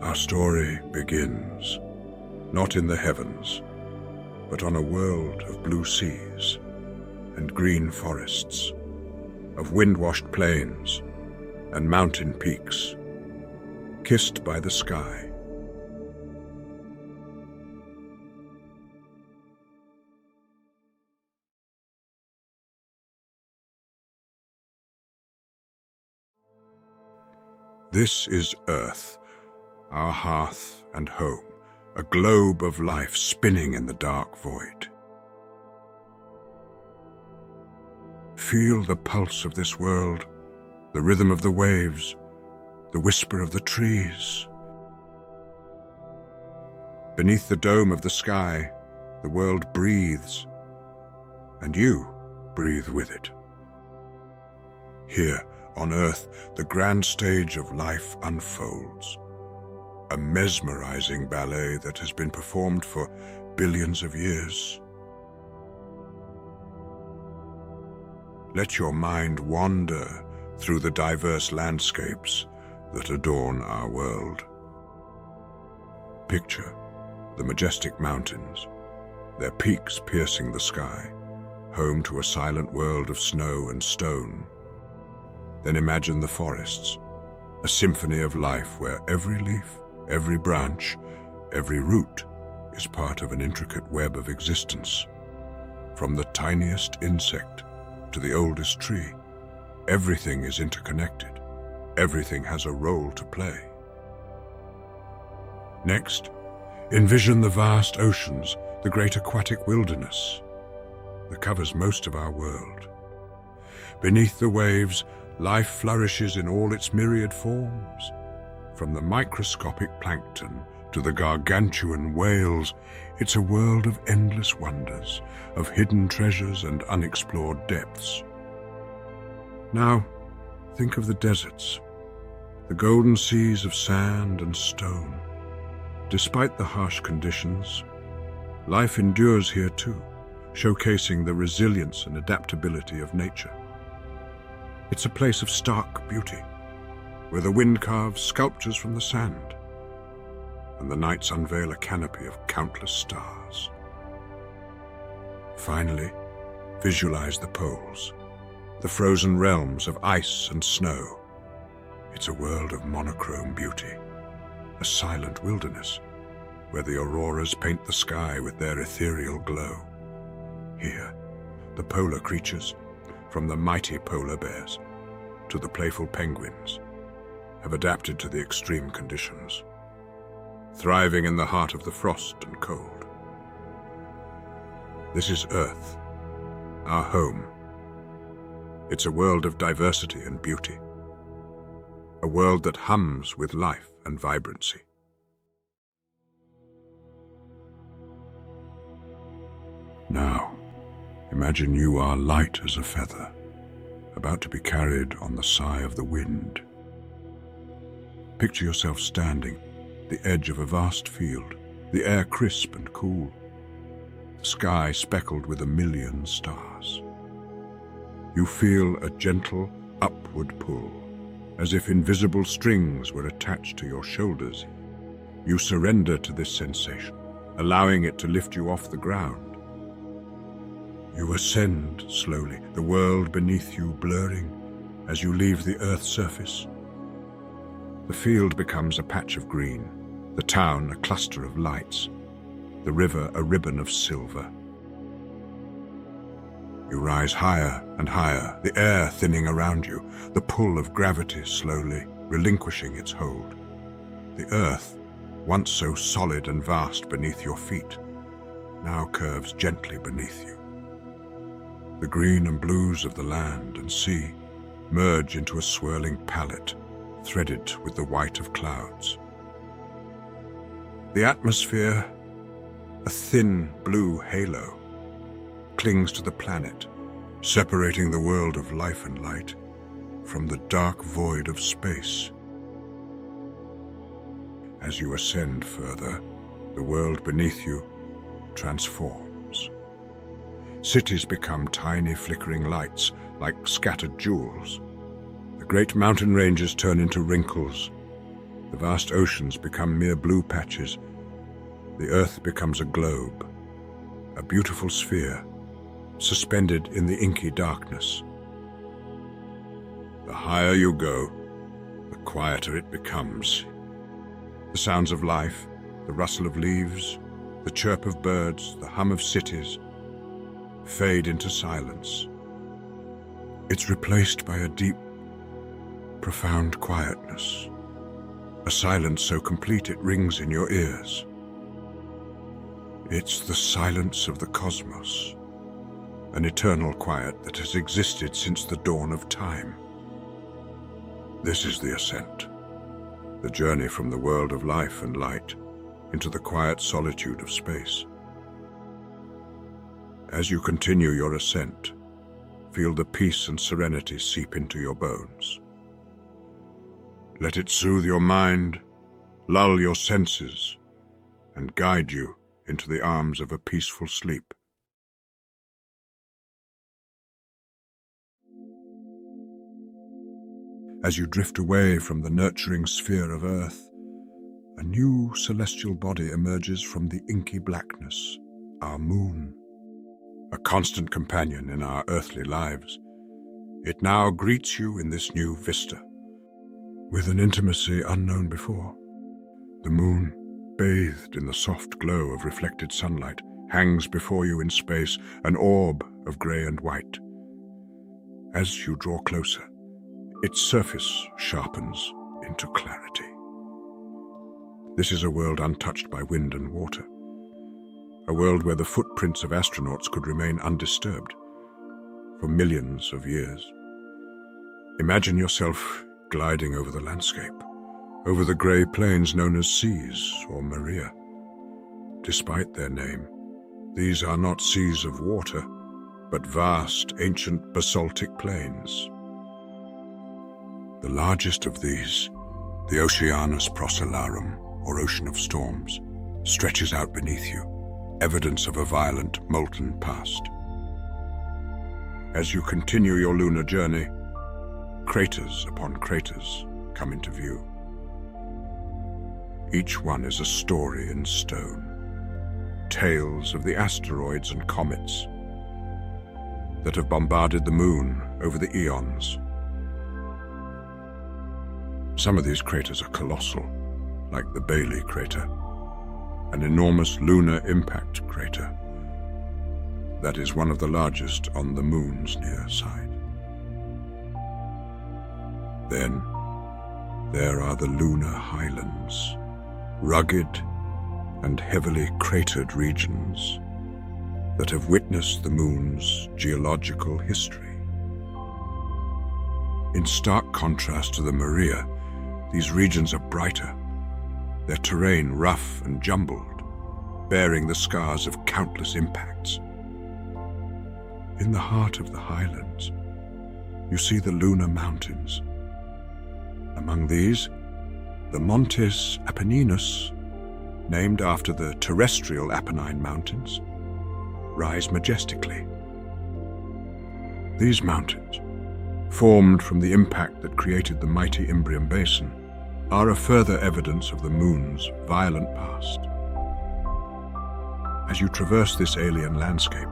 Our story begins, not in the heavens, but on a world of blue seas and green forests, of wind-washed plains and mountain peaks, kissed by the sky. This is Earth, our hearth and home, a globe of life spinning in the dark void. Feel the pulse of this world, the rhythm of the waves, the whisper of the trees. Beneath the dome of the sky, the world breathes, and you breathe with it. Here, on Earth, the grand stage of life unfolds, a mesmerizing ballet that has been performed for billions of years. Let your mind wander through the diverse landscapes that adorn our world. Picture the majestic mountains, their peaks piercing the sky, home to a silent world of snow and stone. Then imagine the forests, a symphony of life where every leaf, every branch, every root is part of an intricate web of existence. From the tiniest insect to the oldest tree, everything is interconnected. Everything has a role to play. Next, envision the vast oceans, the great aquatic wilderness that covers most of our world. Beneath the waves, life flourishes in all its myriad forms. From the microscopic plankton to the gargantuan whales, it's a world of endless wonders, of hidden treasures and unexplored depths. Now, think of the deserts, the golden seas of sand and stone. Despite the harsh conditions, life endures here too, showcasing the resilience and adaptability of nature. It's a place of stark beauty, where the wind carves sculptures from the sand, and the nights unveil a canopy of countless stars. Finally, visualize the poles, the frozen realms of ice and snow. It's a world of monochrome beauty, a silent wilderness, where the auroras paint the sky with their ethereal glow. Here, the polar creatures, from the mighty polar bears to the playful penguins, have adapted to the extreme conditions, thriving in the heart of the frost and cold. This is Earth, our home. It's a world of diversity and beauty, a world that hums with life and vibrancy. Now, imagine you are light as a feather, about to be carried on the sigh of the wind. Picture yourself standing at the edge of a vast field, the air crisp and cool, the sky speckled with 1,000,000 stars. You feel a gentle upward pull, as if invisible strings were attached to your shoulders. You surrender to this sensation, allowing it to lift you off the ground. You ascend slowly, the world beneath you blurring as you leave the Earth's surface. The field becomes a patch of green, the town a cluster of lights, the river a ribbon of silver. You rise higher and higher, the air thinning around you, the pull of gravity slowly relinquishing its hold. The Earth, once so solid and vast beneath your feet, now curves gently beneath you. The green and blues of the land and sea merge into a swirling palette, threaded with the white of clouds. The atmosphere, a thin blue halo, clings to the planet, separating the world of life and light from the dark void of space. As you ascend further, the world beneath you transforms. Cities become tiny flickering lights like scattered jewels. The great mountain ranges turn into wrinkles. The vast oceans become mere blue patches. The Earth becomes a globe, a beautiful sphere, suspended in the inky darkness. The higher you go, the quieter it becomes. The sounds of life, the rustle of leaves, the chirp of birds, the hum of cities, fade into silence. It's replaced by a deep, profound quietness, a silence so complete it rings in your ears. It's the silence of the cosmos, an eternal quiet that has existed since the dawn of time. This is the ascent, the journey from the world of life and light into the quiet solitude of space. As you continue your ascent, feel the peace and serenity seep into your bones. Let it soothe your mind, lull your senses, and guide you into the arms of a peaceful sleep. As you drift away from the nurturing sphere of Earth, a new celestial body emerges from the inky blackness, our moon. A constant companion in our earthly lives, it now greets you in this new vista. With an intimacy unknown before, the moon, bathed in the soft glow of reflected sunlight, hangs before you in space, an orb of grey and white. As you draw closer, its surface sharpens into clarity. This is a world untouched by wind and water, a world where the footprints of astronauts could remain undisturbed for millions of years. Imagine yourself gliding over the landscape, over the grey plains known as seas or maria. Despite their name, these are not seas of water, but vast, ancient basaltic plains. The largest of these, the Oceanus Procellarum, or Ocean of Storms, stretches out beneath you, evidence of a violent, molten past. As you continue your lunar journey, craters upon craters come into view. Each one is a story in stone, tales of the asteroids and comets that have bombarded the moon over the eons. Some of these craters are colossal, like the Bailey crater, an enormous lunar impact crater that is one of the largest on the moon's near side. Then there are the lunar highlands, rugged and heavily cratered regions that have witnessed the moon's geological history. In stark contrast to the Maria, these regions are brighter, their terrain rough and jumbled, bearing the scars of countless impacts. In the heart of the highlands, you see the lunar mountains. Among these, the Montes Apenninus, named after the terrestrial Apennine Mountains, rise majestically. These mountains, formed from the impact that created the mighty Imbrium Basin, are a further evidence of the moon's violent past. As you traverse this alien landscape,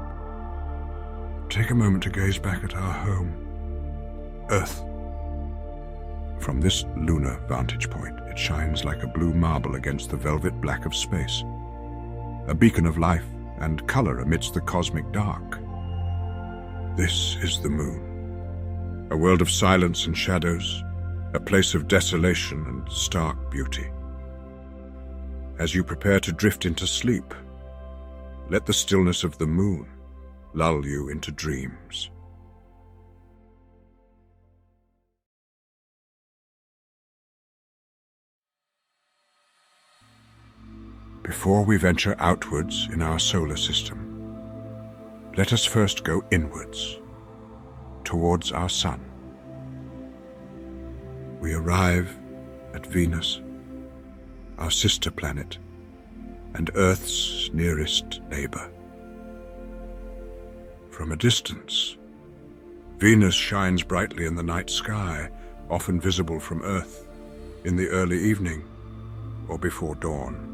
take a moment to gaze back at our home, Earth. From this lunar vantage point, it shines like a blue marble against the velvet black of space, a beacon of life and color amidst the cosmic dark. This is the moon, a world of silence and shadows, a place of desolation and stark beauty. As you prepare to drift into sleep, let the stillness of the moon lull you into dreams. Before we venture outwards in our solar system, let us first go inwards, towards our sun. We arrive at Venus, our sister planet, and Earth's nearest neighbor. From a distance, Venus shines brightly in the night sky, often visible from Earth in the early evening. or before dawn,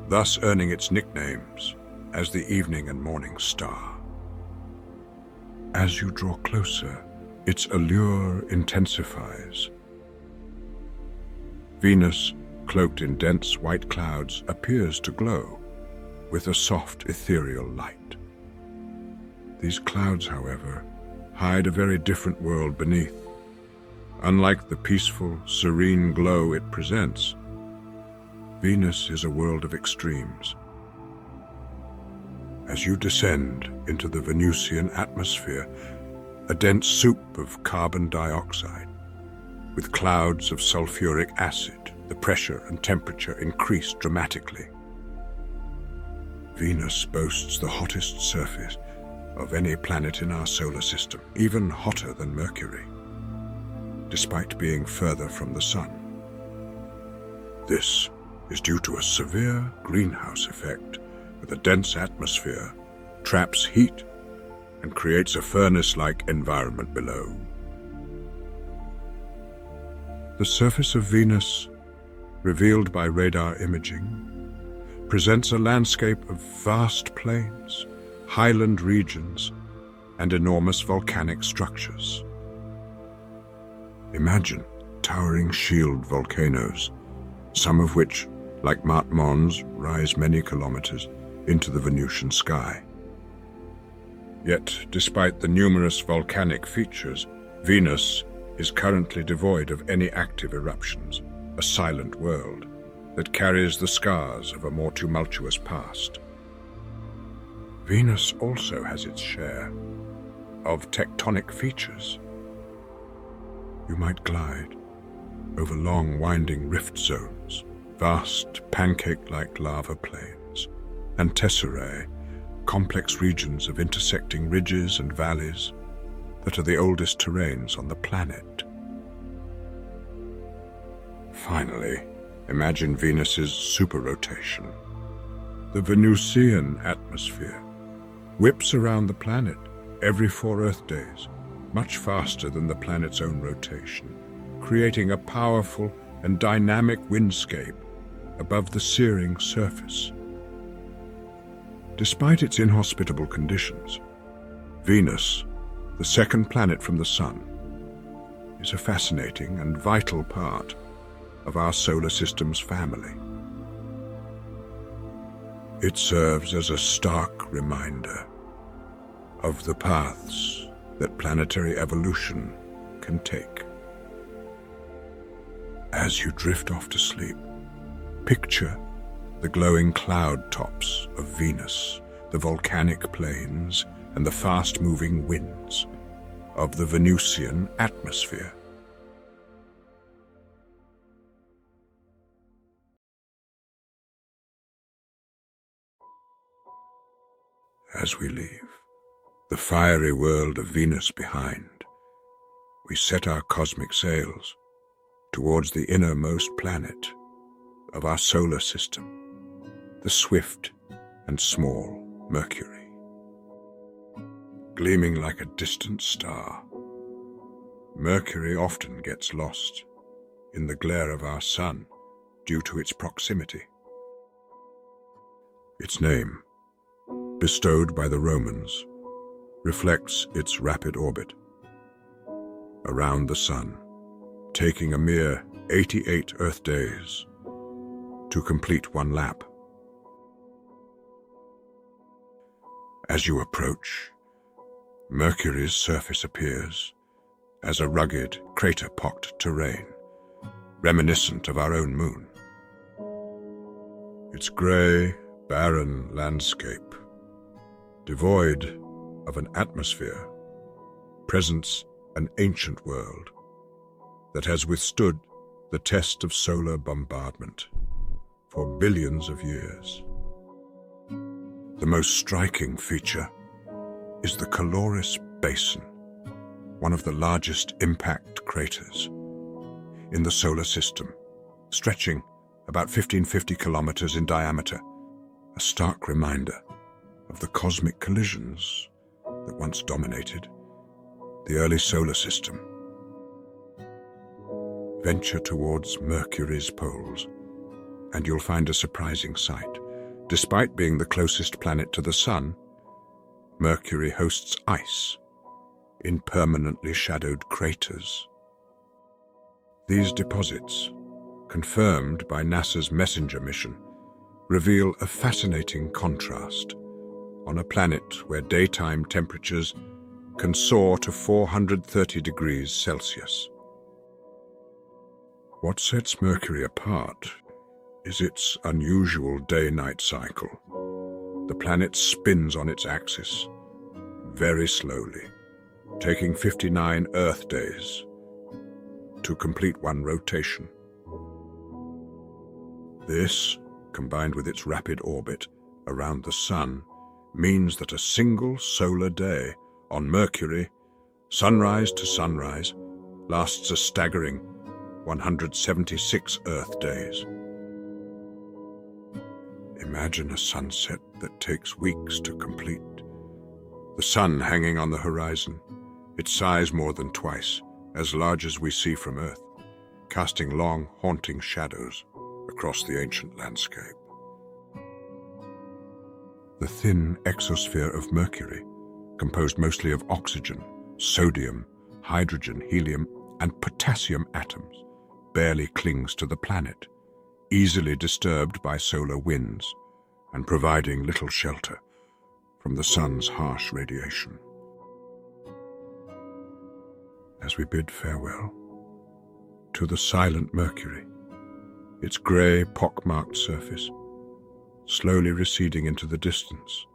thus earning its nicknames as the evening and morning star. As you draw closer, its allure intensifies. Venus, cloaked in dense white clouds, appears to glow with a soft ethereal light. These clouds, however, hide a very different world beneath. Unlike the peaceful, serene glow it presents, Venus is a world of extremes. As you descend into the Venusian atmosphere, a dense soup of carbon dioxide, with clouds of sulfuric acid, the pressure and temperature increase dramatically. Venus boasts the hottest surface of any planet in our solar system, even hotter than Mercury, despite being further from the Sun. This is due to a severe greenhouse effect, with a dense atmosphere traps heat and creates a furnace-like environment below. The surface of Venus, revealed by radar imaging, presents a landscape of vast plains, highland regions, and enormous volcanic structures. Imagine towering shield volcanoes, some of which, like Mont Mons, rise many kilometers into the Venusian sky. Yet, despite the numerous volcanic features, Venus is currently devoid of any active eruptions, a silent world that carries the scars of a more tumultuous past. Venus also has its share of tectonic features. You might glide over long, winding rift zones, vast pancake-like lava plains, and tesserae, complex regions of intersecting ridges and valleys that are the oldest terrains on the planet. Finally, imagine Venus's superrotation. The Venusian atmosphere whips around the planet every 4 Earth days, much faster than the planet's own rotation, creating a powerful and dynamic windscape above the searing surface. Despite its inhospitable conditions, Venus, the second planet from the Sun, is a fascinating and vital part of our solar system's family. It serves as a stark reminder of the paths that planetary evolution can take. As you drift off to sleep, picture the glowing cloud tops of Venus, the volcanic plains, and the fast-moving winds of the Venusian atmosphere. As we leave the fiery world of Venus behind, we set our cosmic sails towards the innermost planet of our solar system, the swift and small Mercury. Gleaming like a distant star, Mercury often gets lost in the glare of our sun due to its proximity. Its name, bestowed by the Romans, reflects its rapid orbit around the sun, taking a mere 88 Earth days to complete one lap. As you approach, Mercury's surface appears as a rugged, crater-pocked terrain, reminiscent of our own moon. Its grey, barren landscape, devoid of an atmosphere, presents an ancient world that has withstood the test of solar bombardment for billions of years. The most striking feature is the Caloris Basin, one of the largest impact craters in the solar system, stretching about 1,550 kilometers in diameter, a stark reminder of the cosmic collisions that once dominated the early solar system. Venture towards Mercury's poles, And you'll find a surprising sight. Despite being the closest planet to the Sun, Mercury hosts ice in permanently shadowed craters. These deposits, confirmed by NASA's Messenger mission, reveal a fascinating contrast on a planet where daytime temperatures can soar to 430 degrees Celsius. What sets Mercury apart is its unusual day-night cycle. The planet spins on its axis, very slowly, taking 59 Earth days to complete one rotation. This, combined with its rapid orbit around the Sun, means that a single solar day on Mercury, sunrise to sunrise, lasts a staggering 176 Earth days. Imagine a sunset that takes weeks to complete. The Sun hanging on the horizon, its size more than twice as large as we see from Earth, casting long, haunting shadows across the ancient landscape. The thin exosphere of Mercury, composed mostly of oxygen, sodium, hydrogen, helium, and potassium atoms, barely clings to the planet, easily disturbed by solar winds and providing little shelter from the Sun's harsh radiation. As we bid farewell to the silent Mercury, its grey, pock-marked surface slowly receding into the distance,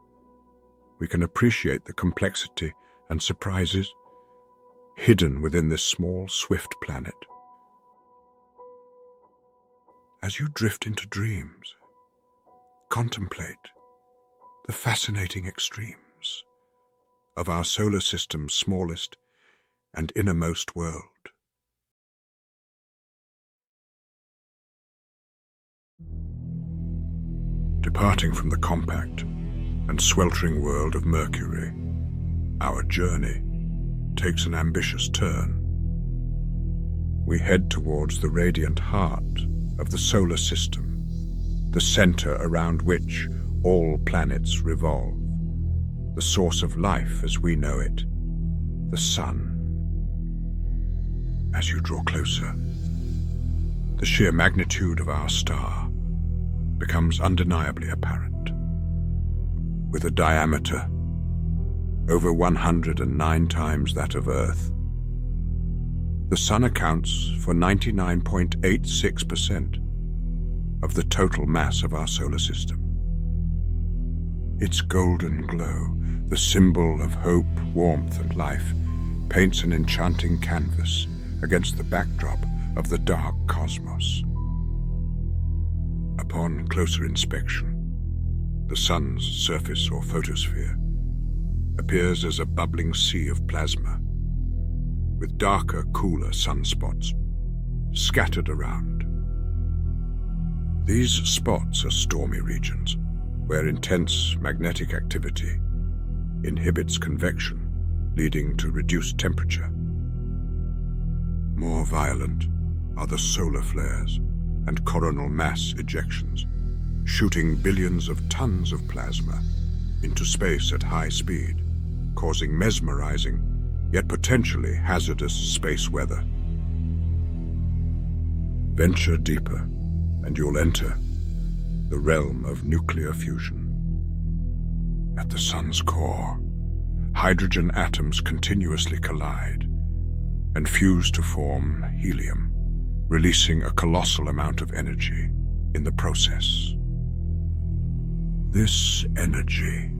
we can appreciate the complexity and surprises hidden within this small, swift planet. As you drift into dreams, contemplate the fascinating extremes of our solar system's smallest and innermost world. Departing from the compact and sweltering world of Mercury, our journey takes an ambitious turn. We head towards the radiant heart of the solar system, the center around which all planets revolve, the source of life as we know it, the Sun. As you draw closer, the sheer magnitude of our star becomes undeniably apparent. With a diameter over 109 times that of Earth, the Sun accounts for 99.86% of the total mass of our solar system. Its golden glow, the symbol of hope, warmth, and life, paints an enchanting canvas against the backdrop of the dark cosmos. Upon closer inspection, the Sun's surface or photosphere appears as a bubbling sea of plasma, with darker, cooler sunspots scattered around. These spots are stormy regions where intense magnetic activity inhibits convection, leading to reduced temperature. More violent are the solar flares and coronal mass ejections, shooting billions of tons of plasma into space at high speed, causing mesmerizing yet potentially hazardous space weather. Venture deeper, and you'll enter the realm of nuclear fusion. At the Sun's core, hydrogen atoms continuously collide and fuse to form helium, releasing a colossal amount of energy in the process. This energy,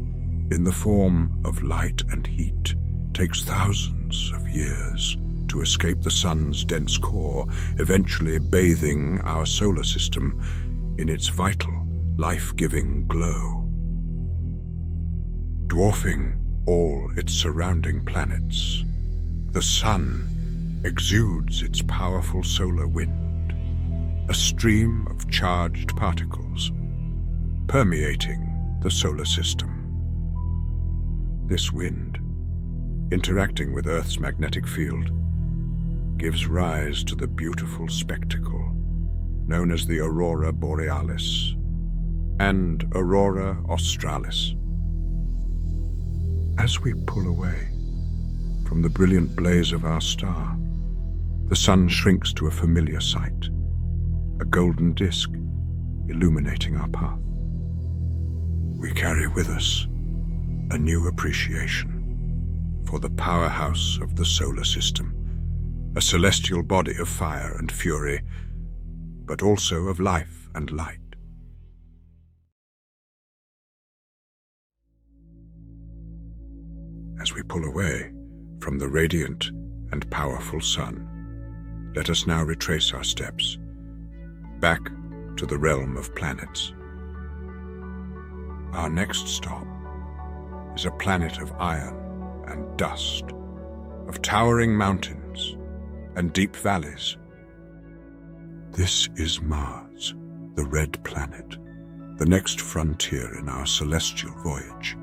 in the form of light and heat, takes thousands of years to escape the Sun's dense core, eventually bathing our solar system in its vital, life-giving glow. Dwarfing all its surrounding planets, the Sun exudes its powerful solar wind, a stream of charged particles permeating the solar system. This wind, interacting with Earth's magnetic field, gives rise to the beautiful spectacle known as the Aurora Borealis and Aurora Australis. As we pull away from the brilliant blaze of our star, the sun shrinks to a familiar sight, a golden disk illuminating our path. We carry with us a new appreciation for the powerhouse of the solar system, a celestial body of fire and fury, but also of life and light. As we pull away from the radiant and powerful sun, let us now retrace our steps back to the realm of planets. Our next stop is a planet of iron and dust, of towering mountains and deep valleys. This is Mars, the red planet, the next frontier in our celestial voyage.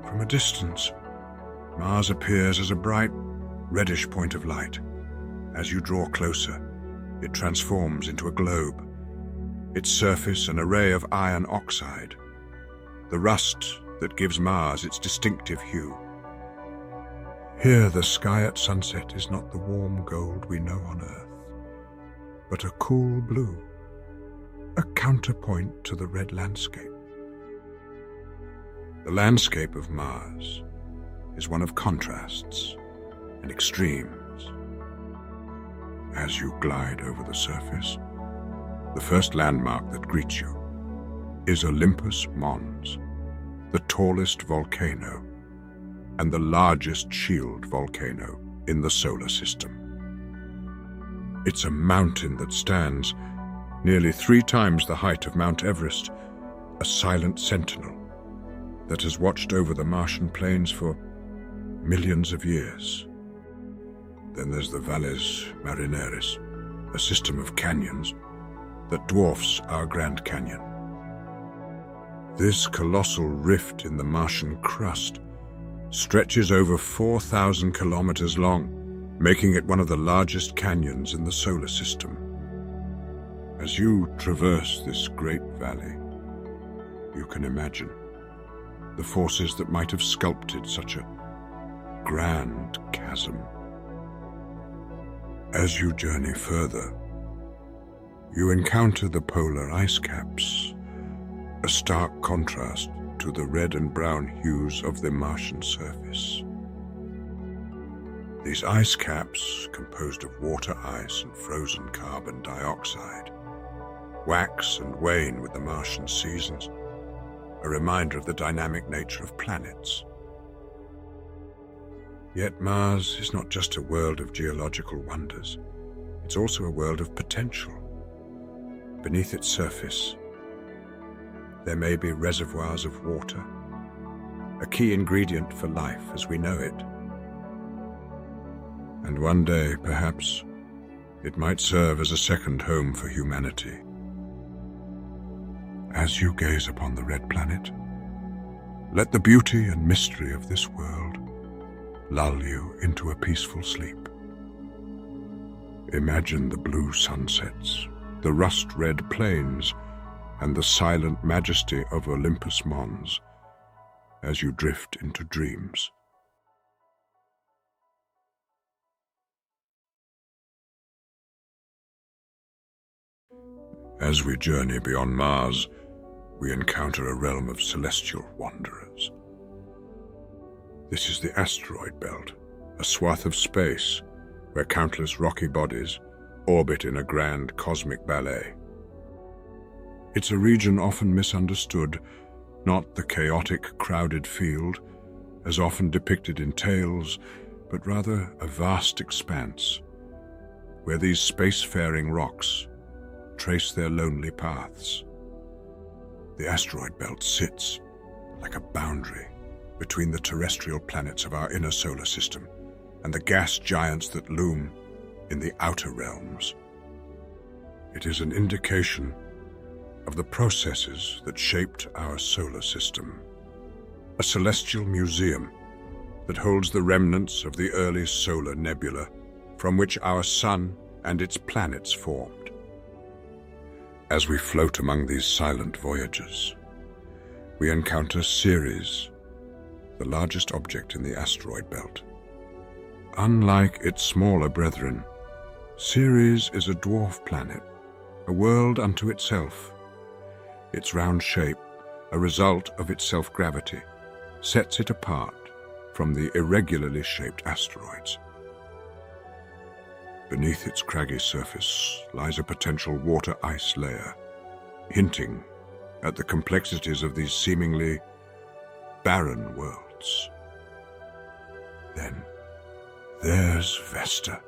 From a distance, Mars appears as a bright, reddish point of light. As you draw closer, it transforms into a globe, its surface an array of iron oxide, the rust that gives Mars its distinctive hue. Here the sky at sunset is not the warm gold we know on Earth, but a cool blue, a counterpoint to the red landscape. The landscape of Mars is one of contrasts and extremes. As you glide over the surface, the first landmark that greets you is Olympus Mons, the tallest volcano and the largest shield volcano in the solar system. It's a mountain that stands nearly 3 times the height of Mount Everest, a silent sentinel that has watched over the Martian plains for millions of years. Then there's the Valles Marineris, a system of canyons that dwarfs our Grand Canyon. This colossal rift in the Martian crust stretches over 4,000 kilometers long, making it one of the largest canyons in the solar system. As you traverse this great valley, you can imagine the forces that might have sculpted such a grand chasm. As you journey further, you encounter the polar ice caps, a stark contrast to the red and brown hues of the Martian surface. These ice caps, composed of water ice and frozen carbon dioxide, wax and wane with the Martian seasons, a reminder of the dynamic nature of planets. Yet Mars is not just a world of geological wonders, it's also a world of potential. Beneath its surface, there may be reservoirs of water, a key ingredient for life as we know it. And one day, perhaps, it might serve as a second home for humanity. As you gaze upon the red planet, let the beauty and mystery of this world lull you into a peaceful sleep. Imagine the blue sunsets, the rust-red plains, and the silent majesty of Olympus Mons as you drift into dreams. As we journey beyond Mars, we encounter a realm of celestial wanderers. This is the asteroid belt, a swath of space where countless rocky bodies orbit in a grand cosmic ballet. It's a region often misunderstood, not the chaotic, crowded field, as often depicted in tales, but rather a vast expanse, where these spacefaring rocks trace their lonely paths. The asteroid belt sits like a boundary between the terrestrial planets of our inner solar system and the gas giants that loom in the outer realms. It is an indication of the processes that shaped our solar system, a celestial museum that holds the remnants of the early solar nebula from which our sun and its planets formed. As we float among these silent voyages, we encounter Ceres, the largest object in the asteroid belt. Unlike its smaller brethren, Ceres is a dwarf planet, a world unto itself. Its round shape, a result of its self-gravity, sets it apart from the irregularly shaped asteroids. Beneath its craggy surface lies a potential water ice layer, hinting at the complexities of these seemingly barren worlds. Then there's Vesta,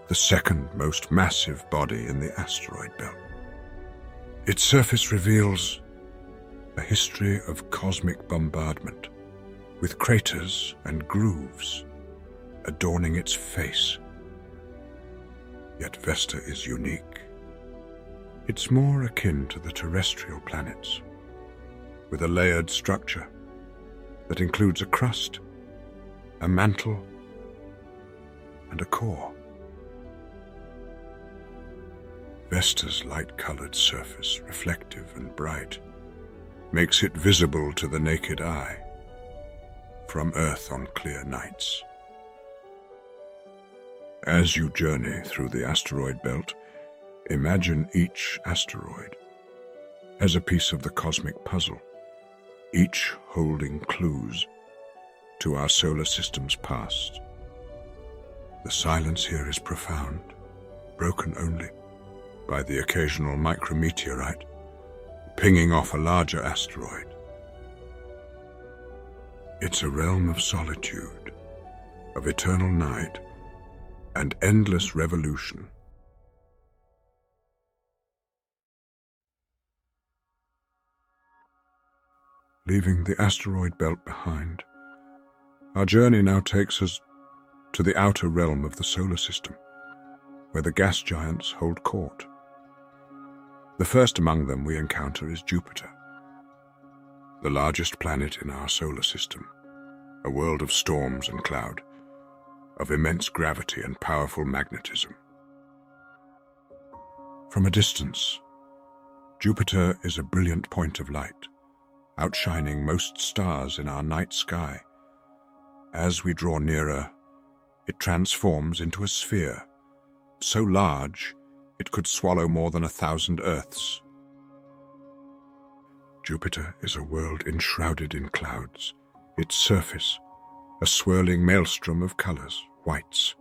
the second most massive body in the asteroid belt. Its surface reveals a history of cosmic bombardment, with craters and grooves adorning its face. Yet Vesta is unique. It's more akin to the terrestrial planets, with a layered structure that includes a crust, a mantle, and a core. Vesta's light-colored surface, reflective and bright, makes it visible to the naked eye from Earth on clear nights. As you journey through the asteroid belt, imagine each asteroid as a piece of the cosmic puzzle, each holding clues to our solar system's past. The silence here is profound, broken only by the occasional micrometeorite pinging off a larger asteroid. It's a realm of solitude, of eternal night, and endless revolution. Leaving the asteroid belt behind, our journey now takes us to the outer realm of the solar system, where the gas giants hold court. The first among them we encounter is Jupiter, the largest planet in our solar system, a world of storms and cloud, of immense gravity and powerful magnetism. From a distance, Jupiter is a brilliant point of light, outshining most stars in our night sky. As we draw nearer, it transforms into a sphere, so large it could swallow more than 1,000 Earths. Jupiter is a world enshrouded in clouds, its surface a swirling maelstrom of colors, whites,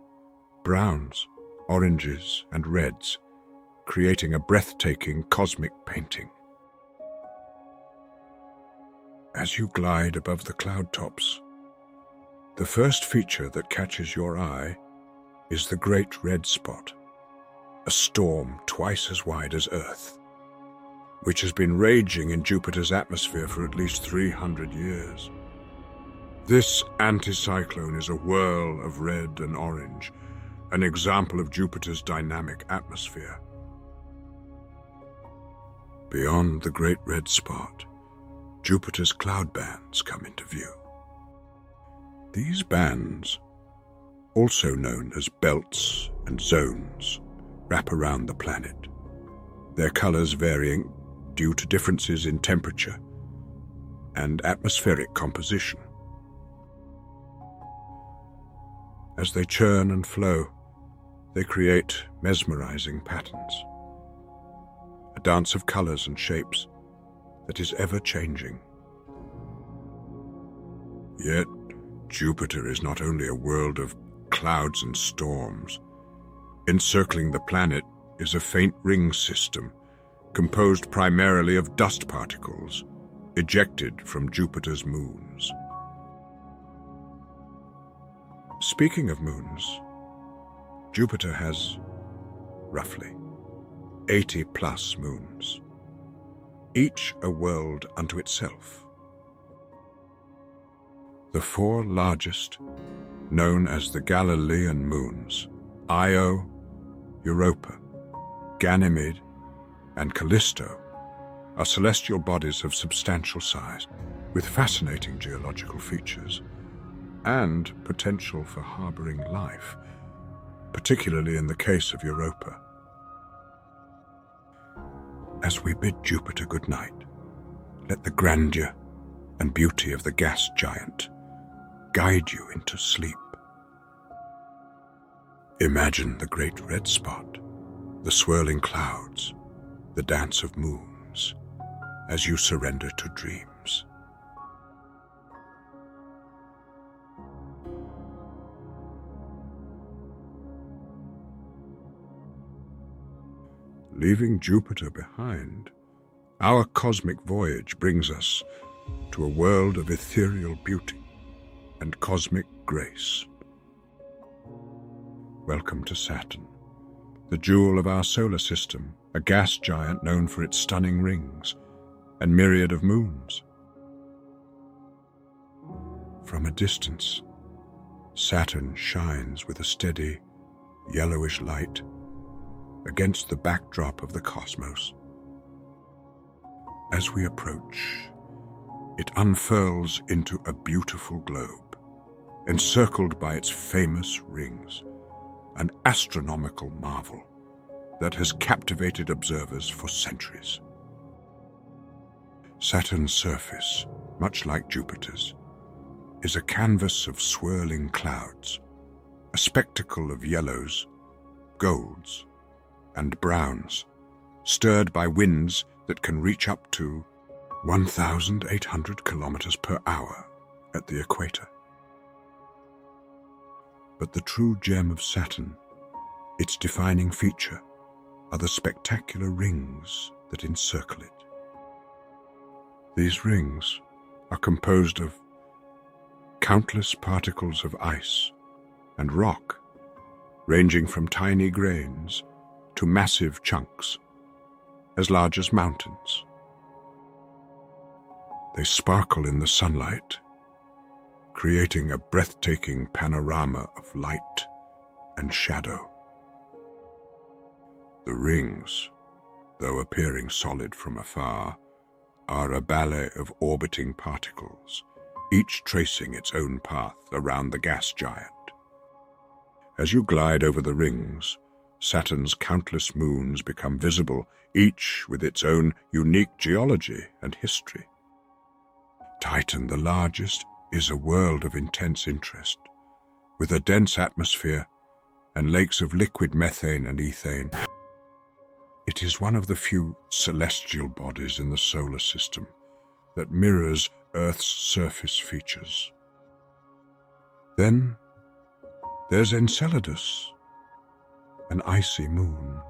browns, oranges, and reds, creating a breathtaking cosmic painting. As you glide above the cloud tops, the first feature that catches your eye is the Great Red Spot, a storm twice as wide as Earth, which has been raging in Jupiter's atmosphere for at least 300 years. This anticyclone is a whirl of red and orange, an example of Jupiter's dynamic atmosphere. Beyond the Great Red Spot, Jupiter's cloud bands come into view. These bands, also known as belts and zones, wrap around the planet, their colors varying due to differences in temperature and atmospheric composition. As they churn and flow, they create mesmerizing patterns, a dance of colors and shapes that is ever-changing. Yet, Jupiter is not only a world of clouds and storms. Encircling the planet is a faint ring system composed primarily of dust particles ejected from Jupiter's moons. Speaking of moons, Jupiter has, roughly, 80+ moons, each a world unto itself. The four largest, known as the Galilean moons, Io, Europa, Ganymede, and Callisto, are celestial bodies of substantial size, with fascinating geological features and potential for harboring life, particularly in the case of Europa. As we bid Jupiter good night, let the grandeur and beauty of the gas giant guide you into sleep. Imagine the great red spot, the swirling clouds, the dance of moons, as you surrender to dreams. Leaving Jupiter behind, our cosmic voyage brings us to a world of ethereal beauty and cosmic grace. Welcome to Saturn, the jewel of our solar system, a gas giant known for its stunning rings and myriad of moons. From a distance, Saturn shines with a steady, yellowish light against the backdrop of the cosmos. As we approach, it unfurls into a beautiful globe, encircled by its famous rings, an astronomical marvel that has captivated observers for centuries. Saturn's surface, much like Jupiter's, is a canvas of swirling clouds, a spectacle of yellows, golds, and browns, stirred by winds that can reach up to 1,800 kilometers per hour at the equator. But the true gem of Saturn, its defining feature, are the spectacular rings that encircle it. These rings are composed of countless particles of ice and rock, ranging from tiny grains to massive chunks as large as mountains. They sparkle in the sunlight, creating a breathtaking panorama of light and shadow. The rings, though appearing solid from afar, are a ballet of orbiting particles, each tracing its own path around the gas giant. As you glide over the rings, Saturn's countless moons become visible, each with its own unique geology and history. Titan, the largest, is a world of intense interest, with a dense atmosphere and lakes of liquid methane and ethane. It is one of the few celestial bodies in the solar system that mirrors Earth's surface features. Then there's Enceladus, an icy moon,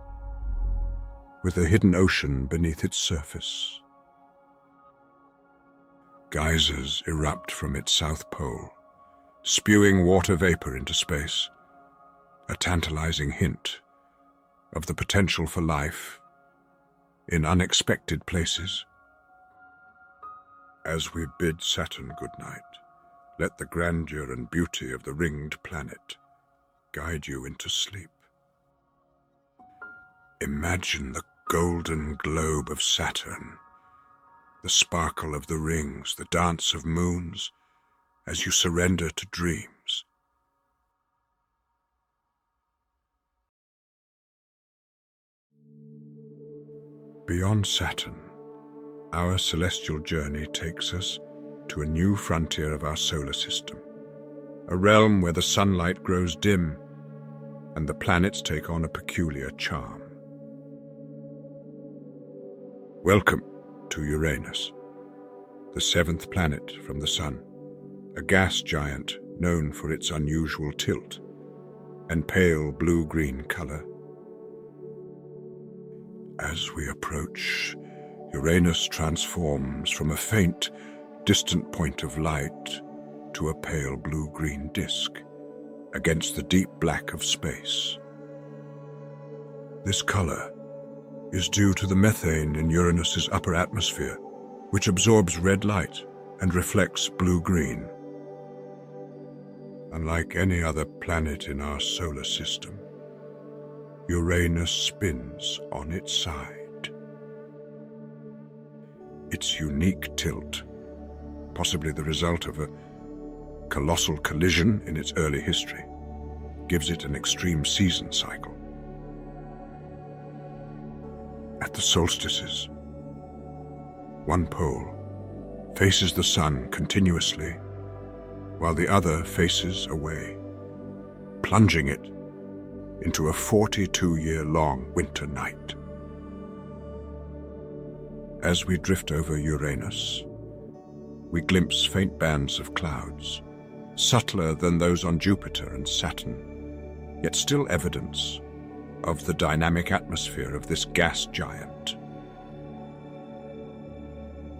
with a hidden ocean beneath its surface. Geysers erupt from its south pole, spewing water vapor into space, a tantalizing hint of the potential for life in unexpected places. As we bid Saturn good night, let the grandeur and beauty of the ringed planet guide you into sleep. Imagine the golden globe of Saturn, the sparkle of the rings, the dance of moons, as you surrender to dreams. Beyond Saturn, our celestial journey takes us to a new frontier of our solar system, a realm where the sunlight grows dim and the planets take on a peculiar charm. Welcome to Uranus, the seventh planet from the Sun, a gas giant known for its unusual tilt and pale blue-green color. As we approach, Uranus transforms from a faint, distant point of light to a pale blue-green disk against the deep black of space. This color is due to the methane in Uranus's upper atmosphere, which absorbs red light and reflects blue-green. Unlike any other planet in our solar system, Uranus spins on its side. Its unique tilt, possibly the result of a colossal collision in its early history, gives it an extreme season cycle. at the solstices. One pole faces the sun continuously, while the other faces away, plunging it into a 42-year-long winter night. As we drift over Uranus, we glimpse faint bands of clouds, subtler than those on Jupiter and Saturn, yet still evidence of the dynamic atmosphere of this gas giant.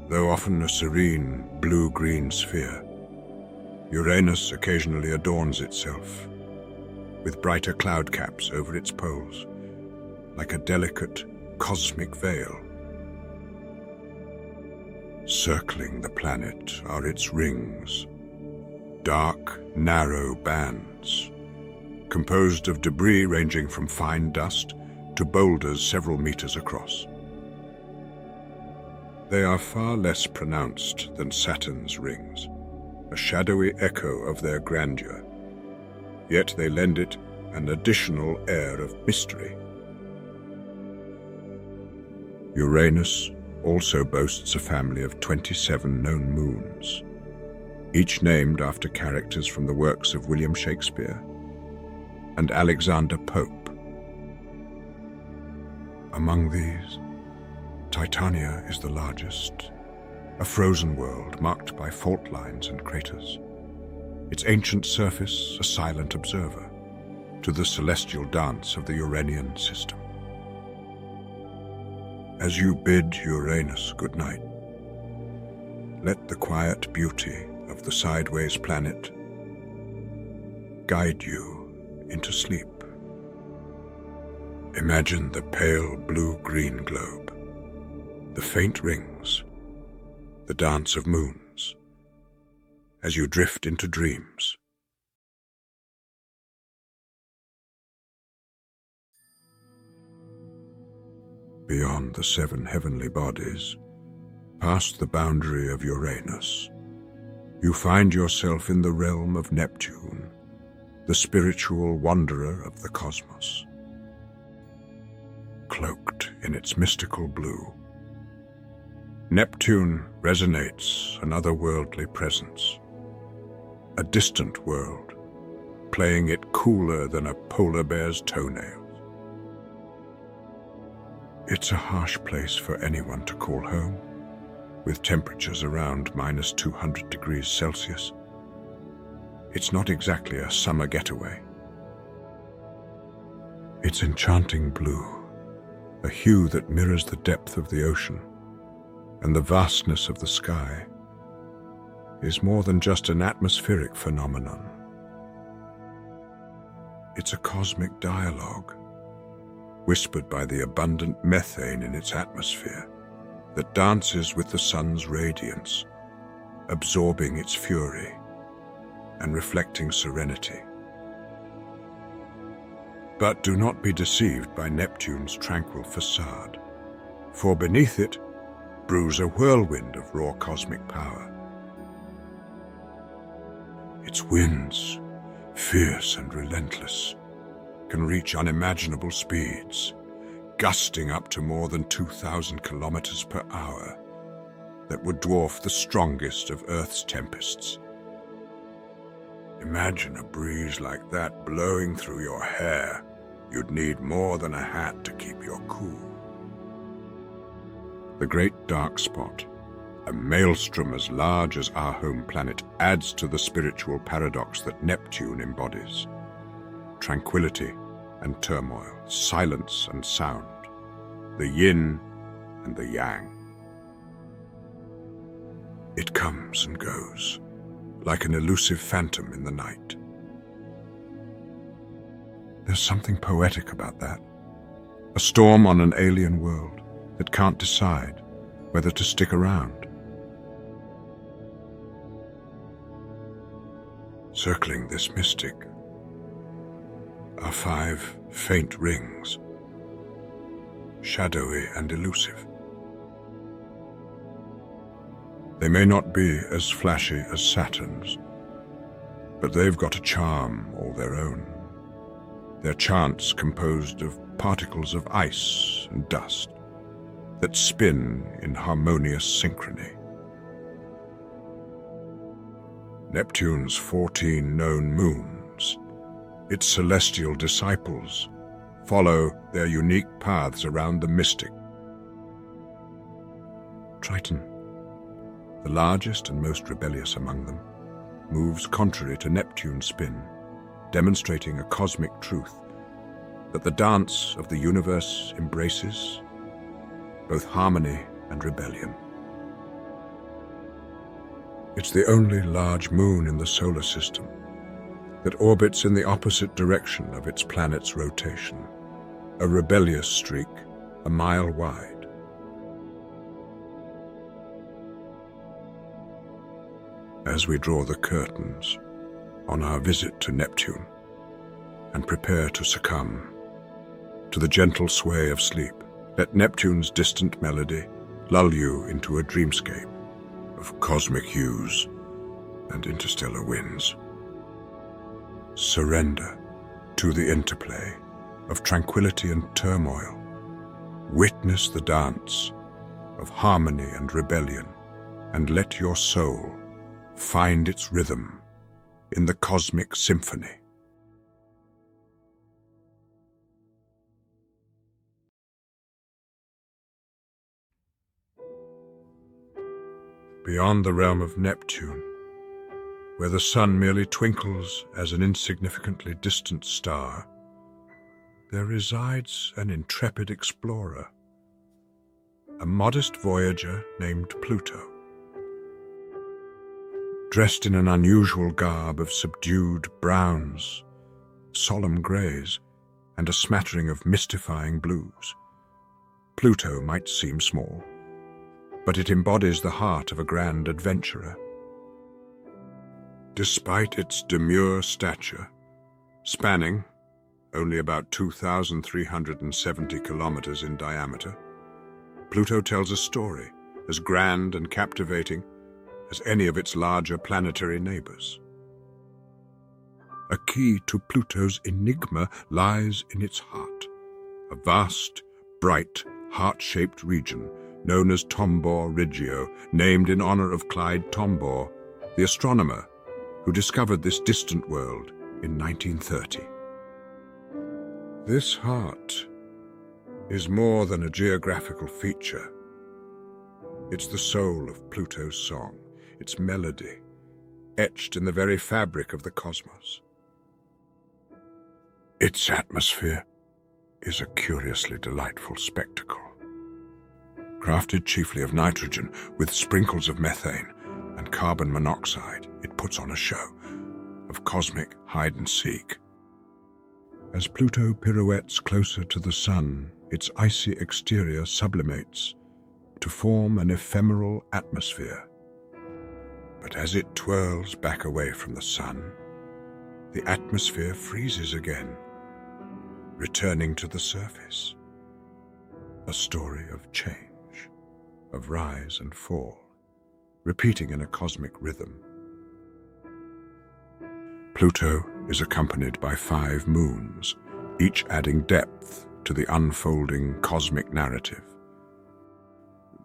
Though often a serene blue-green sphere, Uranus occasionally adorns itself with brighter cloud caps over its poles, like a delicate cosmic veil. Circling the planet are its rings, dark, narrow bands, composed of debris ranging from fine dust to boulders several meters across. They are far less pronounced than Saturn's rings, a shadowy echo of their grandeur, yet they lend it an additional air of mystery. Uranus also boasts a family of 27 known moons, each named after characters from the works of William Shakespeare and Alexander Pope. Among these, Titania is the largest, a frozen world marked by fault lines and craters, its ancient surface a silent observer to the celestial dance of the Uranian system. As you bid Uranus good night, let the quiet beauty of the sideways planet guide you into sleep. Imagine the pale blue-green globe, the faint rings, the dance of moons, as you drift into dreams. Beyond the 7 heavenly bodies, past the boundary of Uranus, you find yourself in the realm of Neptune, the spiritual wanderer of the cosmos. Cloaked in its mystical blue, Neptune resonates an otherworldly presence, a distant world, playing it cooler than a polar bear's toenails. It's a harsh place for anyone to call home, with temperatures around -200 degrees Celsius. It's not exactly a summer getaway. Its enchanting blue, a hue that mirrors the depth of the ocean and the vastness of the sky, is more than just an atmospheric phenomenon. It's a cosmic dialogue, whispered by the abundant methane in its atmosphere that dances with the sun's radiance, absorbing its fury and reflecting serenity. But do not be deceived by Neptune's tranquil facade, for beneath it brews a whirlwind of raw cosmic power. Its winds, fierce and relentless, can reach unimaginable speeds, gusting up to more than 2,000 kilometers per hour, that would dwarf the strongest of Earth's tempests. Imagine a breeze like that blowing through your hair. You'd need more than a hat to keep your cool. The Great Dark Spot, a maelstrom as large as our home planet, adds to the spiritual paradox that Neptune embodies. Tranquility and turmoil, silence and sound, the yin and the yang. It comes and goes, like an elusive phantom in the night. There's something poetic about that. A storm on an alien world that can't decide whether to stick around. Circling this mystic are 5 faint rings, shadowy and elusive. They may not be as flashy as Saturn's, but they've got a charm all their own. Their chants composed of particles of ice and dust, that spin in harmonious synchrony. Neptune's 14 known moons, its celestial disciples, follow their unique paths around the mystic. Triton, the largest and most rebellious among them, moves contrary to Neptune's spin, demonstrating a cosmic truth that the dance of the universe embraces both harmony and rebellion. It's the only large moon in the solar system that orbits in the opposite direction of its planet's rotation, a rebellious streak a mile wide. As we draw the curtains on our visit to Neptune and prepare to succumb to the gentle sway of sleep, let Neptune's distant melody lull you into a dreamscape of cosmic hues and interstellar winds. Surrender to the interplay of tranquility and turmoil. Witness the dance of harmony and rebellion, and let your soul find its rhythm in the cosmic symphony. Beyond the realm of Neptune, where the sun merely twinkles as an insignificantly distant star, there resides an intrepid explorer, a modest Voyager named Pluto. Dressed in an unusual garb of subdued browns, solemn greys, and a smattering of mystifying blues, Pluto might seem small, but it embodies the heart of a grand adventurer. Despite its demure stature, spanning only about 2,370 kilometers in diameter, Pluto tells a story as grand and captivating as any of its larger planetary neighbors. A key to Pluto's enigma lies in its heart, a vast, bright, heart-shaped region known as Tombor Regio, named in honor of Clyde Tombaugh, the astronomer who discovered this distant world in 1930. This heart is more than a geographical feature. It's the soul of Pluto's song, its melody, etched in the very fabric of the cosmos. Its atmosphere is a curiously delightful spectacle. Crafted chiefly of nitrogen with sprinkles of methane and carbon monoxide, it puts on a show of cosmic hide-and-seek. As Pluto pirouettes closer to the sun, its icy exterior sublimates to form an ephemeral atmosphere. But as it twirls back away from the sun, the atmosphere freezes again, returning to the surface. A story of change, of rise and fall, repeating in a cosmic rhythm. Pluto is accompanied by 5 moons, each adding depth to the unfolding cosmic narrative.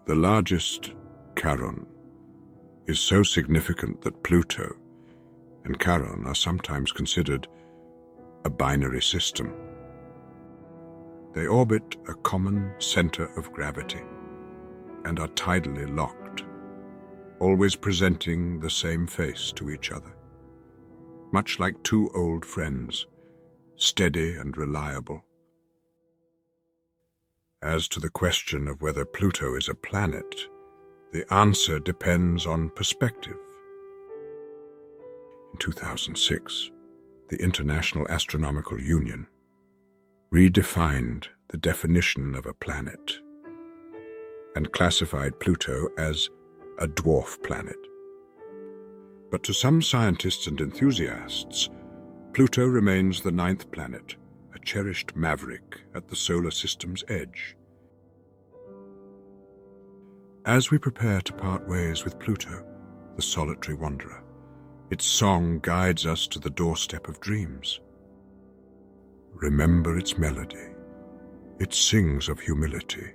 The largest, Charon, is so significant that Pluto and Charon are sometimes considered a binary system. They orbit a common center of gravity and are tidally locked, always presenting the same face to each other, much like 2 old friends, steady and reliable. As to the question of whether Pluto is a planet, the answer depends on perspective. In 2006, the International Astronomical Union redefined the definition of a planet and classified Pluto as a dwarf planet. But to some scientists and enthusiasts, Pluto remains the 9th planet, a cherished maverick at the solar system's edge. As we prepare to part ways with Pluto, the solitary wanderer, its song guides us to the doorstep of dreams. Remember its melody. It sings of humility,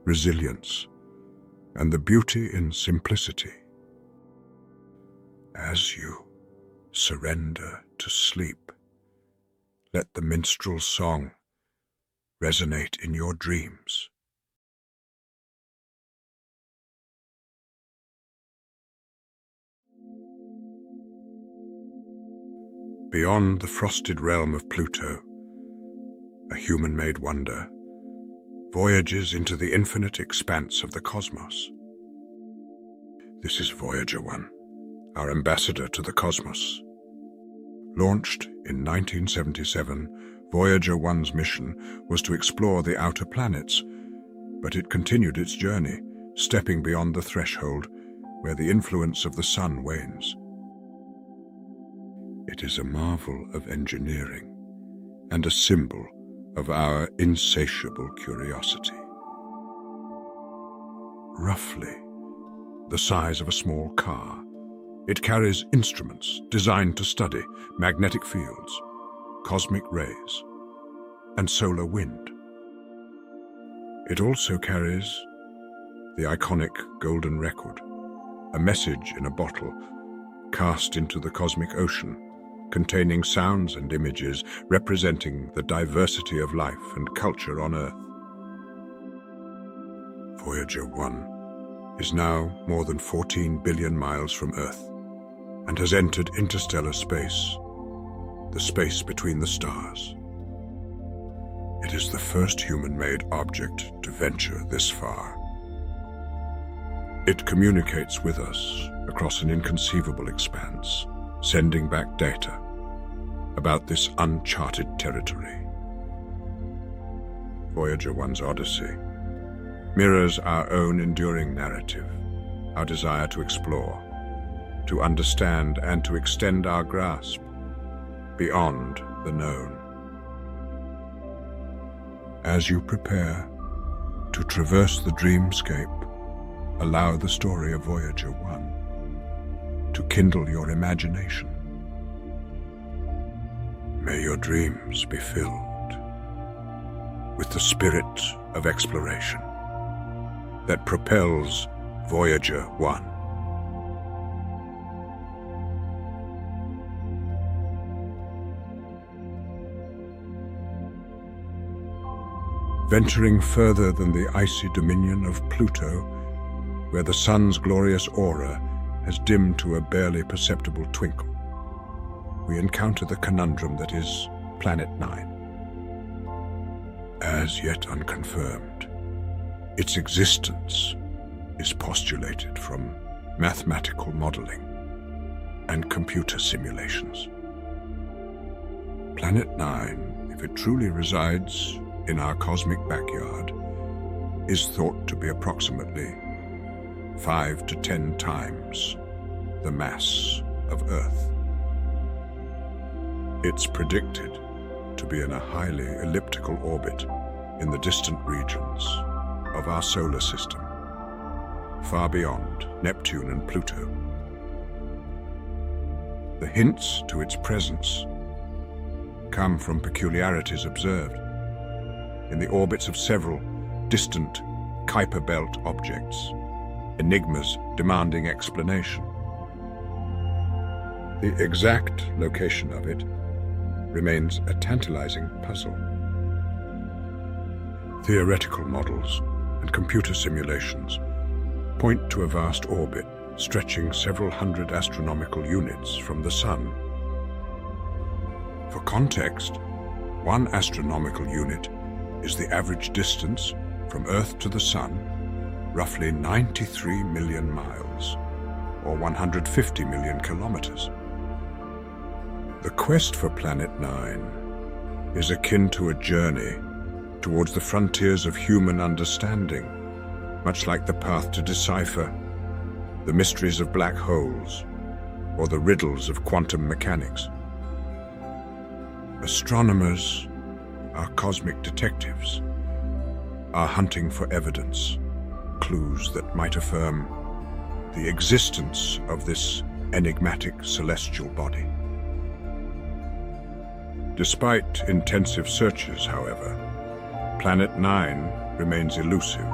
resilience, and the beauty in simplicity. As you surrender to sleep, let the minstrel's song resonate in your dreams. Beyond the frosted realm of Pluto, a human-made wonder, voyages into the infinite expanse of the cosmos. This is Voyager 1, our ambassador to the cosmos. Launched in 1977, Voyager 1's mission was to explore the outer planets, but it continued its journey, stepping beyond the threshold where the influence of the sun wanes. It is a marvel of engineering and a symbol of our insatiable curiosity. Roughly the size of a small car, it carries instruments designed to study magnetic fields, cosmic rays, and solar wind. It also carries the iconic golden record, a message in a bottle cast into the cosmic ocean, containing sounds and images representing the diversity of life and culture on Earth. Voyager 1 is now more than 14 billion miles from Earth and has entered interstellar space, the space between the stars. It is the first human-made object to venture this far. It communicates with us across an inconceivable expanse, sending back data about this uncharted territory. Voyager 1's Odyssey mirrors our own enduring narrative, our desire to explore, to understand, and to extend our grasp beyond the known. As you prepare to traverse the dreamscape, allow the story of Voyager 1 to kindle your imagination. May your dreams be filled with the spirit of exploration that propels Voyager 1. Venturing further than the icy dominion of Pluto, where the sun's glorious aura has dimmed to a barely perceptible twinkle, we encounter the conundrum that is Planet 9. As yet unconfirmed, its existence is postulated from mathematical modeling and computer simulations. Planet 9, if it truly resides in our cosmic backyard, is thought to be approximately 5 to 10 times the mass of Earth. It's predicted to be in a highly elliptical orbit in the distant regions of our solar system, far beyond Neptune and Pluto. The hints to its presence come from peculiarities observed in the orbits of several distant Kuiper Belt objects, enigmas demanding explanation. The exact location of it remains a tantalizing puzzle. Theoretical models and computer simulations point to a vast orbit stretching several hundred astronomical units from the Sun. For context, 1 astronomical unit is the average distance from Earth to the Sun, roughly 93 million miles, or 150 million kilometers. The quest for Planet 9 is akin to a journey towards the frontiers of human understanding, much like the path to decipher the mysteries of black holes or the riddles of quantum mechanics. Astronomers, our cosmic detectives, are hunting for evidence, clues that might affirm the existence of this enigmatic celestial body. Despite intensive searches, however, Planet 9 remains elusive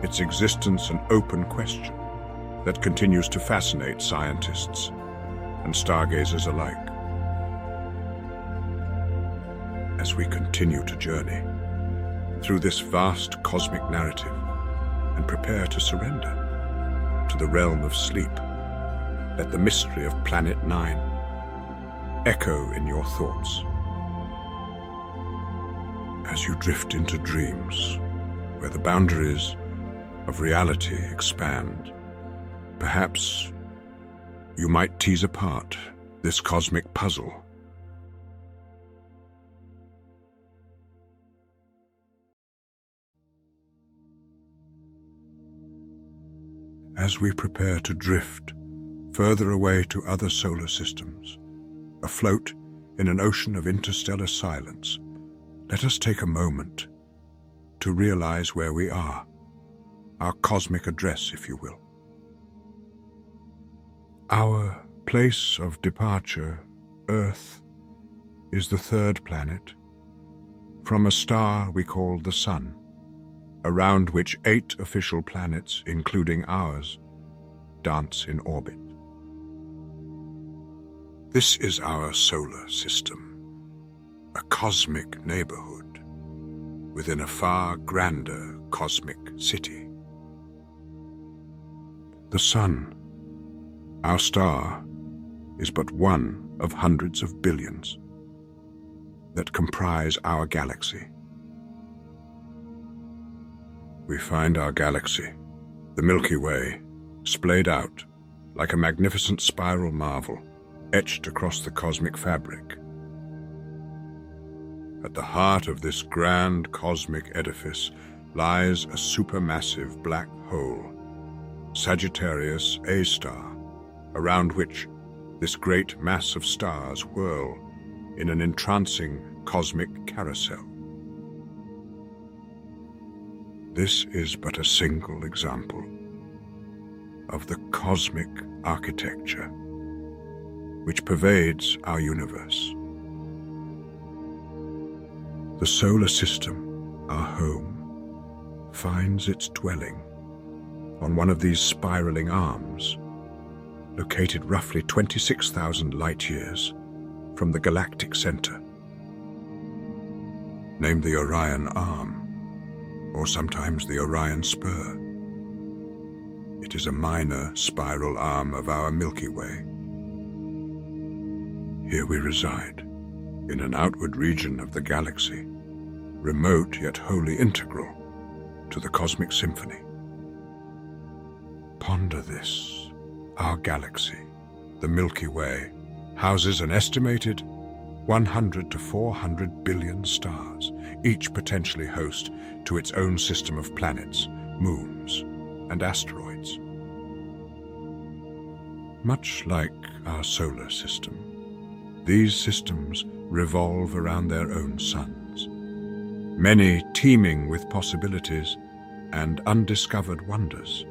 its existence an open question that continues to fascinate scientists and stargazers alike. As we continue to journey through this vast cosmic narrative and prepare to surrender to the realm of sleep, let the mystery of Planet 9 echo in your thoughts as you drift into dreams where the boundaries of reality expand. Perhaps you might tease apart this cosmic puzzle. As we prepare to drift further away to other solar systems, afloat in an ocean of interstellar silence, let us take a moment to realize where we are, our cosmic address, if you will. Our place of departure, Earth, is the third planet, from a star we call the Sun, around which 8 official planets, including ours, dance in orbit. This is our solar system, a cosmic neighborhood within a far grander cosmic city. The Sun, our star, is but one of hundreds of billions that comprise our galaxy. We find our galaxy, the Milky Way, splayed out like a magnificent spiral marvel etched across the cosmic fabric. At the heart of this grand cosmic edifice lies a supermassive black hole, Sagittarius A star, around which this great mass of stars whirl in an entrancing cosmic carousel. This is but a single example of the cosmic architecture which pervades our universe. The solar system, our home, finds its dwelling on one of these spiraling arms, located roughly 26,000 light-years from the galactic center. Named the Orion Arm, or sometimes the Orion Spur. It is a minor spiral arm of our Milky Way. Here we reside, in an outward region of the galaxy, remote yet wholly integral to the cosmic symphony. Ponder this. Our galaxy, the Milky Way, houses an estimated 100 to 400 billion stars, each potentially host to its own system of planets, moons, and asteroids. Much like our solar system, these systems revolve around their own suns, many teeming with possibilities and undiscovered wonders.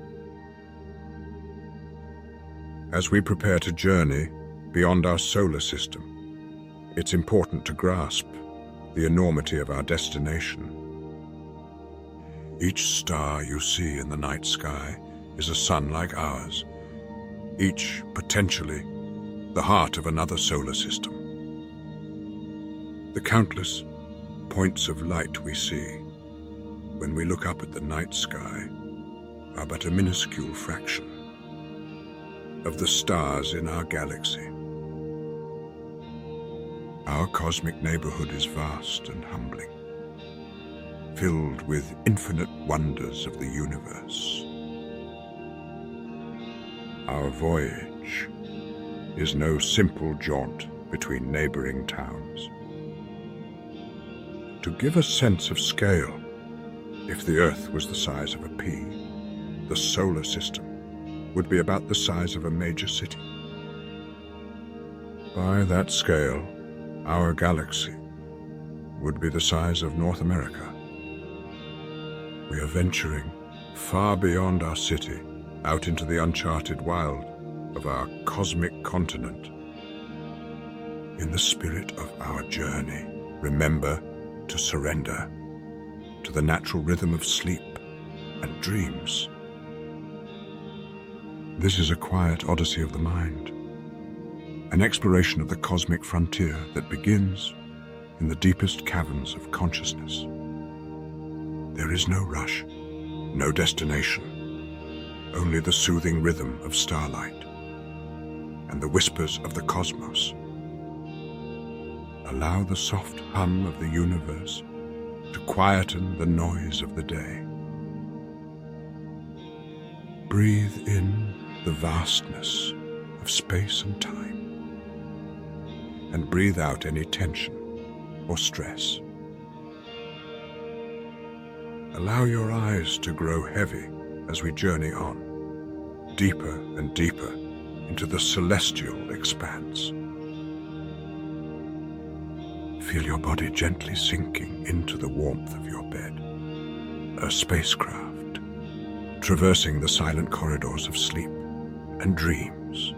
As we prepare to journey beyond our solar system, it's important to grasp the enormity of our destination. Each star you see in the night sky is a sun like ours, each potentially the heart of another solar system. The countless points of light we see when we look up at the night sky are but a minuscule fraction of the stars in our galaxy. Our cosmic neighborhood is vast and humbling, filled with infinite wonders of the universe. Our voyage is no simple jaunt between neighboring towns. To give a sense of scale, if the Earth was the size of a pea, the solar system would be about the size of a major city. By that scale, our galaxy would be the size of North America. We are venturing far beyond our city, out into the uncharted wild of our cosmic continent. In the spirit of our journey, remember to surrender to the natural rhythm of sleep and dreams. This is a quiet odyssey of the mind, an exploration of the cosmic frontier that begins in the deepest caverns of consciousness. There is no rush, no destination, only the soothing rhythm of starlight and the whispers of the cosmos. Allow the soft hum of the universe to quieten the noise of the day. Breathe in the vastness of space and time, and breathe out any tension or stress. Allow your eyes to grow heavy as we journey on, deeper and deeper into the celestial expanse. Feel your body gently sinking into the warmth of your bed, a spacecraft, traversing the silent corridors of sleep and dreams.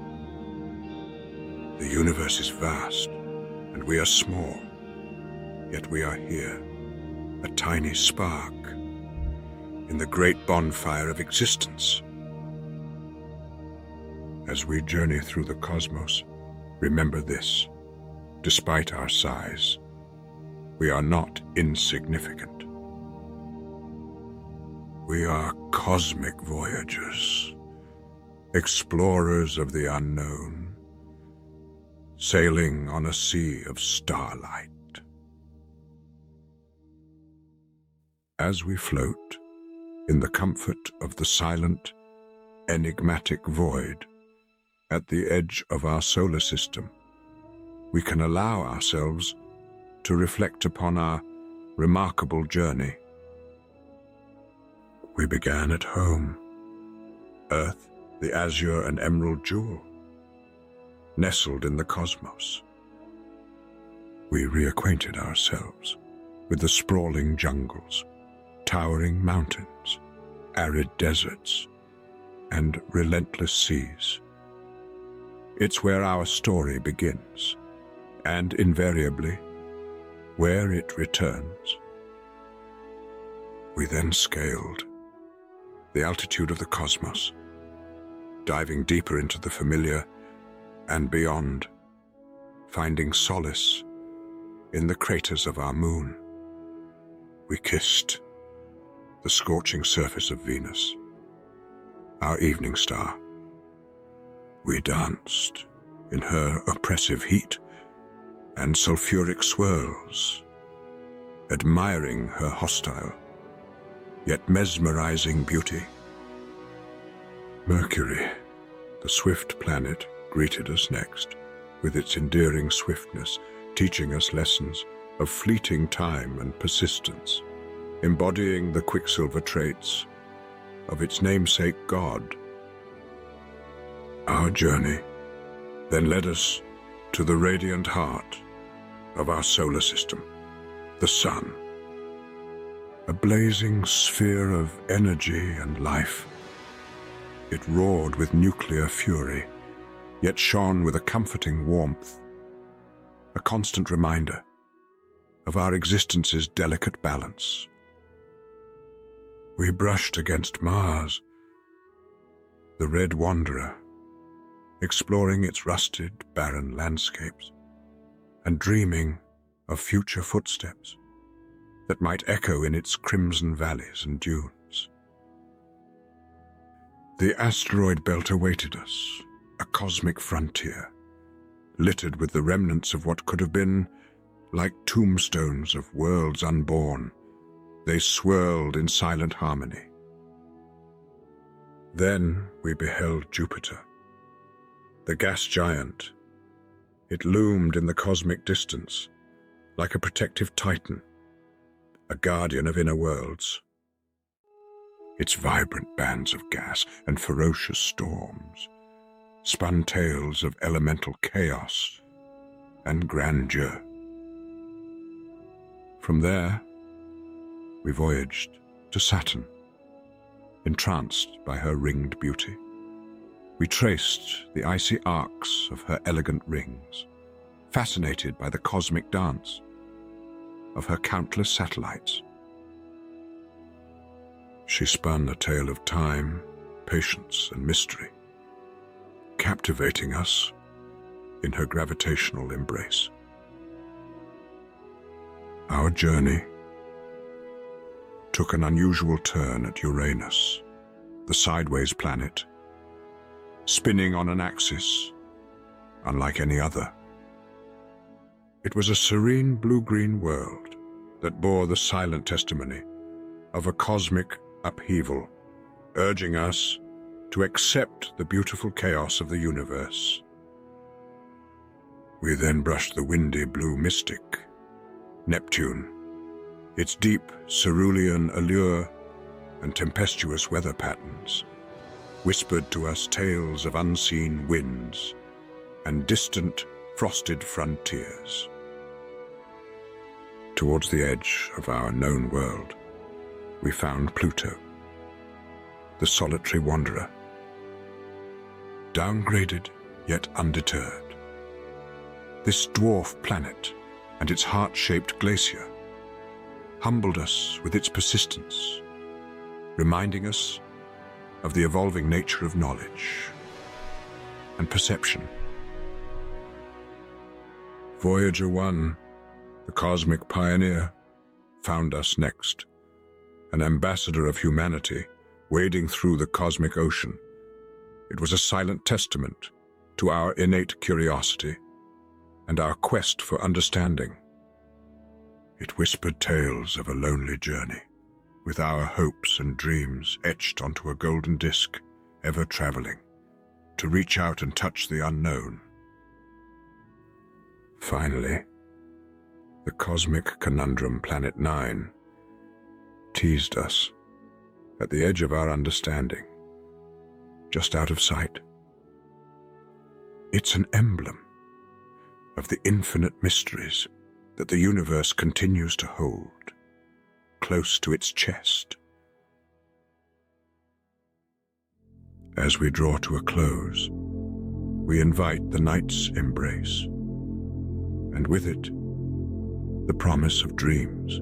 The universe is vast, and we are small, yet we are here, a tiny spark in the great bonfire of existence. As we journey through the cosmos, remember this: despite our size, we are not insignificant. We are cosmic voyagers, explorers of the unknown, sailing on a sea of starlight. As we float in the comfort of the silent, enigmatic void at the edge of our solar system, we can allow ourselves to reflect upon our remarkable journey. We began at home, Earth, the azure and emerald jewel, nestled in the cosmos. We reacquainted ourselves with the sprawling jungles, towering mountains, arid deserts, and relentless seas. It's where our story begins, and invariably, where it returns. We then scaled the altitude of the cosmos, diving deeper into the familiar and beyond, finding solace in the craters of our moon. We kissed the scorching surface of Venus, our evening star. We danced in her oppressive heat and sulfuric swirls, admiring her hostile yet mesmerizing beauty. Mercury, the swift planet, greeted us next, with its endearing swiftness, teaching us lessons of fleeting time and persistence, embodying the quicksilver traits of its namesake god. Our journey then led us to the radiant heart of our solar system, the Sun, a blazing sphere of energy and life. It roared with nuclear fury, yet shone with a comforting warmth, a constant reminder of our existence's delicate balance. We brushed against Mars, the red wanderer, exploring its rusted, barren landscapes, and dreaming of future footsteps that might echo in its crimson valleys and dunes. The asteroid belt awaited us, a cosmic frontier, littered with the remnants of what could have been like tombstones of worlds unborn. They swirled in silent harmony. Then we beheld Jupiter, the gas giant. It loomed in the cosmic distance, like a protective titan, a guardian of inner worlds. Its vibrant bands of gas and ferocious storms spun tales of elemental chaos and grandeur. From there, we voyaged to Saturn, entranced by her ringed beauty. We traced the icy arcs of her elegant rings, fascinated by the cosmic dance of her countless satellites. She spun a tale of time, patience, and mystery, captivating us in her gravitational embrace. Our journey took an unusual turn at Uranus, the sideways planet, spinning on an axis unlike any other. It was a serene blue-green world that bore the silent testimony of a cosmic upheaval, urging us to accept the beautiful chaos of the universe. We then brushed the windy blue mystic, Neptune. Its deep cerulean allure and tempestuous weather patterns whispered to us tales of unseen winds and distant frosted frontiers. Towards the edge of our known world, we found Pluto, the solitary wanderer, downgraded yet undeterred. This dwarf planet and its heart-shaped glacier humbled us with its persistence, reminding us of the evolving nature of knowledge and perception. Voyager 1, the cosmic pioneer, found us next, an ambassador of humanity wading through the cosmic ocean. It was a silent testament to our innate curiosity and our quest for understanding. It whispered tales of a lonely journey, with our hopes and dreams etched onto a golden disk, ever traveling, to reach out and touch the unknown. Finally, the cosmic conundrum Planet 9 teased us at the edge of our understanding, just out of sight. It's an emblem of the infinite mysteries that the universe continues to hold close to its chest. As we draw to a close, we invite the night's embrace, and with it, the promise of dreams,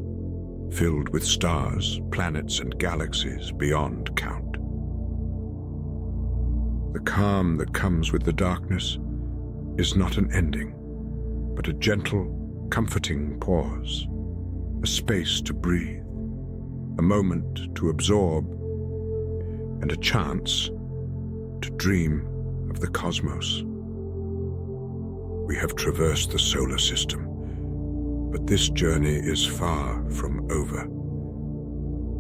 filled with stars, planets, and galaxies beyond count. The calm that comes with the darkness is not an ending, but a gentle, comforting pause, a space to breathe, a moment to absorb, and a chance to dream of the cosmos. We have traversed the solar system, but this journey is far from over.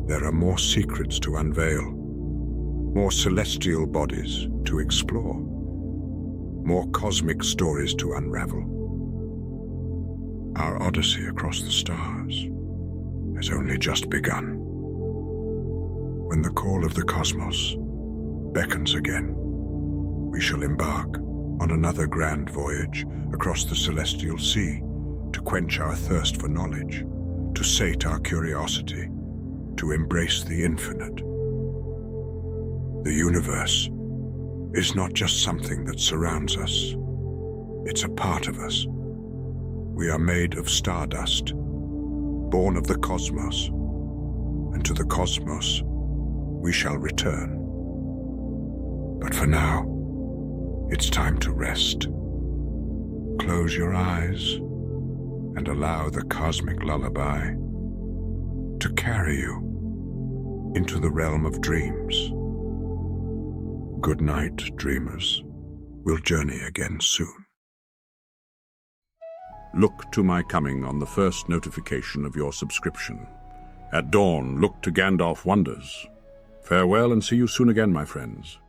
There are more secrets to unveil, more celestial bodies to explore, more cosmic stories to unravel. Our odyssey across the stars has only just begun. When the call of the cosmos beckons again, we shall embark on another grand voyage across the celestial sea to quench our thirst for knowledge, to sate our curiosity, to embrace the infinite. The universe is not just something that surrounds us. It's a part of us. We are made of stardust, born of the cosmos, and to the cosmos we shall return. But for now, it's time to rest. Close your eyes and allow the cosmic lullaby to carry you into the realm of dreams. Good night, dreamers. We'll journey again soon. Look to my coming on the first notification of your subscription. At dawn, look to Gandalf Wonders. Farewell and see you soon again, my friends.